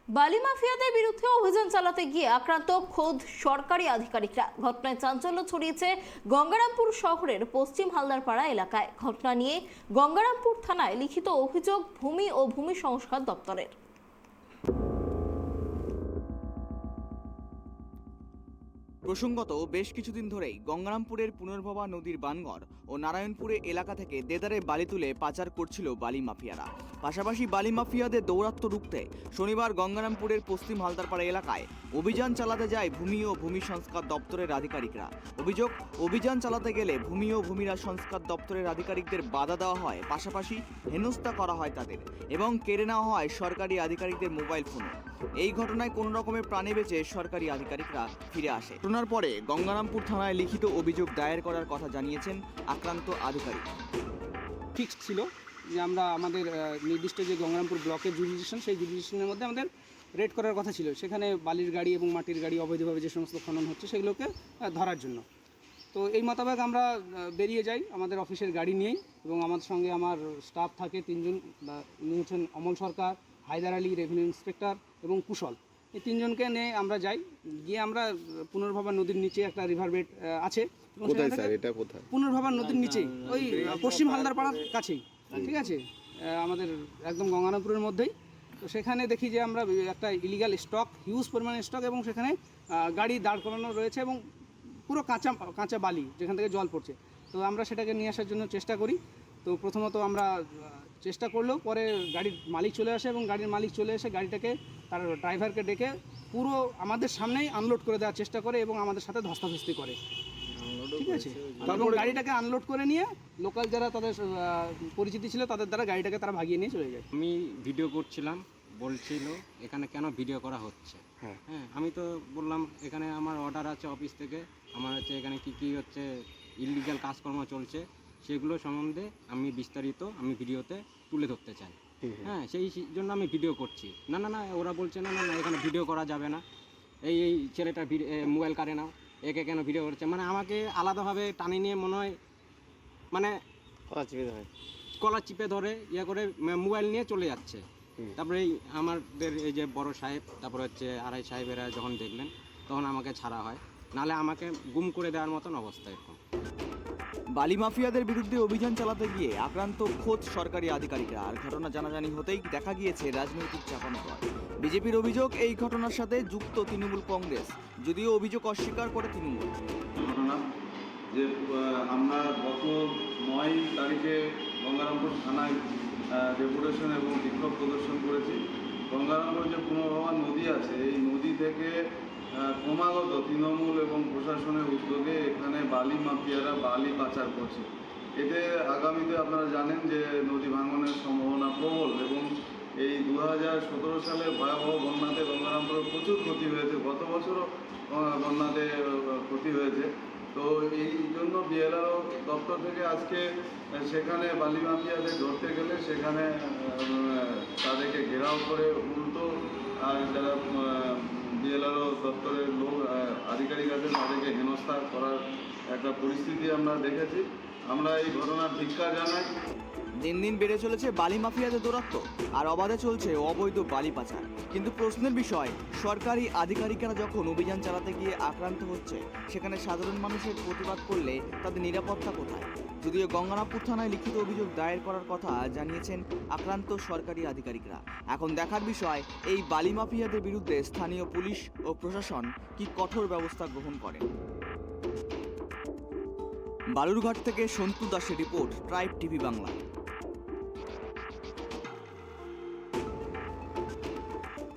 বালি মাফিয়াদের বিরুদ্ধে অভিযান চালাতে গিয়ে আক্রান্ত খোদ সরকারি আধিকারিকরা। ঘটনায় চাঞ্চল্য ছড়িয়েছে গঙ্গারামপুর শহরের পশ্চিম হালদারপাড়া এলাকায়। ঘটনা নিয়ে গঙ্গারামপুর থানায় লিখিত অভিযোগ ভূমি ও ভূমি সংস্কার দপ্তরের। প্রসঙ্গত, বেশ কিছুদিন ধরেই গঙ্গারামপুরের পুনর্ভবা নদীর বানগর ও নারায়ণপুরে এলাকা থেকে দেদারে বালি তুলে পাচার করছিল বালি মাফিয়ারা। পাশাপাশি বালি মাফিয়াদের দৌরাত্ম্য রুখতে শনিবার গঙ্গারামপুরের পশ্চিম হালদারপাড়া এলাকায় অভিযান চালাতে যায় ভূমি ও ভূমি সংস্কার দপ্তরের আধিকারিকরা। অভিযোগ, অভিযান চালাতে গেলে ভূমি ও ভূমিরা সংস্কার দপ্তরের আধিকারিকদের বাধা দেওয়া হয়, পাশাপাশি হেনস্থা করা হয় তাদের এবং কেড়ে নেওয়া হয় সরকারি আধিকারিকদের মোবাইল ফোন। এই ঘটনায় কোনো রকমের প্রাণে বেঁচে সরকারি আধিকারিকরা ফিরে আসে। ঘটনার পরে গঙ্গারামপুর থানায় লিখিত অভিযোগ দায়ের করার কথা জানিয়েছেন আক্রান্ত আধিকারিক। ফিক্সড ছিল যে আমরা আমাদের নির্দিষ্ট যে গঙ্গারামপুর ব্লকের জুডিশন, সেই জুডিশনের মধ্যে আমাদের রেড করার কথা ছিল। সেখানে বালির গাড়ি এবং মাটির গাড়ি অবৈধভাবে যে সমস্ত খনন হচ্ছে সেগুলোকে ধরার জন্য। তো এই মোতাবেক আমরা বেরিয়ে যাই আমাদের অফিসের গাড়ি নিয়েই, এবং আমাদের সঙ্গে আমার স্টাফ থাকে 3 জন। ইনি হচ্ছেন অমল সরকার, হায়দার আলী রেভিনিউ ইন্সপেক্টর এবং কুশল। এই 3 জনকে নিয়ে আমরা যাই। গিয়ে আমরা পুনর্ভবা নদীর নিচে একটা রিভার বেড আছে, পুনর্ভবা নদীর নিচেই, ওই পশ্চিম হালদারপাড়ার কাছেই, ঠিক আছে, আমাদের একদম গঙ্গারামপুরের মধ্যেই। তো সেখানে দেখি যে আমরা একটা ইলিগাল স্টক, হিউজ পরিমাণে স্টক, এবং সেখানে গাড়ি দাঁড় করানো রয়েছে এবং পুরো কাঁচা কাঁচা বালি যেখান থেকে জল পড়ছে। তো আমরা সেটাকে নিয়ে আসার জন্য চেষ্টা করি। তো প্রথমত আমরা চেষ্টা করলেও পরে গাড়ির মালিক চলে আসে, এবং গাড়ির মালিক চলে এসে গাড়িটাকে, তার ড্রাইভারকে ডেকে পুরো আমাদের সামনেই আনলোড করে দেওয়ার চেষ্টা করে এবং আমাদের সাথে ধস্তাধস্তি করে, ঠিক আছে। এবং গাড়িটাকে আনলোড করে নিয়ে লোকাল যারা তাদের পরিচিতি ছিল তাদের দ্বারা গাড়িটাকে তারা ভাগিয়ে নিয়ে চলে যায়। আমি ভিডিও করছিলাম, বলছিল এখানে কেন ভিডিও করা হচ্ছে। হ্যাঁ, আমি তো বললাম এখানে আমার অর্ডার আছে অফিস থেকে, আমার হচ্ছে এখানে কী হচ্ছে ইলিগাল কাজকর্ম চলছে সেগুলো সম্বন্ধে আমি বিস্তারিত ভিডিওতে তুলে ধরতে চাই। হ্যাঁ, সেই জন্য আমি ভিডিও করছি। না, ওরা বলছে না এখানে ভিডিও করা যাবে না, এই ছেলেটা মোবাইল কারে নাও, একে কেন ভিডিও করছে, মানে আমাকে আলাদাভাবে টানি নিয়ে মনে হয় মানে কলা চিপে ধরে ইয়ে করে মোবাইল নিয়ে চলে যাচ্ছে। তারপরে আমাদের এই যে বড় সাহেব, তারপরে হচ্ছে আড়াই সাহেবেরা যখন দেখলেন তখন আমাকে ছাড়া হয়, নাহলে আমাকে গুম করে দেওয়ার মতন অবস্থা এরকম। বালি মাফিয়াদের বিরুদ্ধে অভিযান চালাতে গিয়ে আক্রান্ত খোদ সরকারি আধিকারিকরা। আর ঘটনা জানাজানি হতেই দেখা গিয়েছে রাজনৈতিক চাপানোতর। বিজেপির অভিযোগ, এই ঘটনার সাথে যুক্ত তৃণমূল কংগ্রেস, যদিও অভিযোগ অস্বীকার করে তৃণমূল। ঘটনা যে আমরা গত 9 তারিখে গঙ্গারামপুর থানায় ডেপুটেশন এবং বিক্ষোভ প্রদর্শন করেছি। গঙ্গারামপুর যে পুনর্ভবা নদী আছে, এই নদী থেকে ক্রমাগত তৃণমূল এবং প্রশাসনের উদ্যোগে এখানে বালি মাফিয়ারা বালি পাচার করছে। এতে আগামীতে আপনারা জানেন যে নদী ভাঙনের সম্ভাবনা প্রবল, এবং এই 2017 সালে ভয়াবহ বন্যাতে গঙ্গারামপুরের প্রচুর ক্ষতি হয়েছে। গত বছরও বন্যাতে ক্ষতি হয়েছে। তো এই জন্য বিএলআরও দপ্তর থেকে আজকে সেখানে বালি মাফিয়াদের ধরতে গেলে সেখানে তাদেরকে ঘেরাও করে উল্টো, আর যারা বিএলআরও দপ্তরের লোক আধিকারিক আছে তাদেরকে হেনস্থা করার একটা পরিস্থিতি আমরা দেখেছি। আমরা এই ঘটনার ধিক্কার জানাই। দিন দিন বেড়ে চলেছে বালি মাফিয়াদের দৌরাত্ম্য, আর অবাধে চলছে অবৈধ বালি পাচার। কিন্তু প্রশ্নের বিষয়, সরকারি আধিকারিকেরা যখন অভিযান চালাতে গিয়ে আক্রান্ত হচ্ছে, সেখানে সাধারণ মানুষের প্রতিবাদ করলে তাদের নিরাপত্তা কোথায়? যদিও গঙ্গারামপুর থানায় লিখিত অভিযোগ দায়ের করার কথা জানিয়েছেন আক্রান্ত সরকারি আধিকারিকরা। এখন দেখার বিষয়, এই বালি মাফিয়াদের বিরুদ্ধে স্থানীয় পুলিশ ও প্রশাসন কি কঠোর ব্যবস্থা গ্রহণ করেন। বালুরঘাট থেকে সন্তু দাসের রিপোর্ট, ট্রাইব টিভি বাংলা।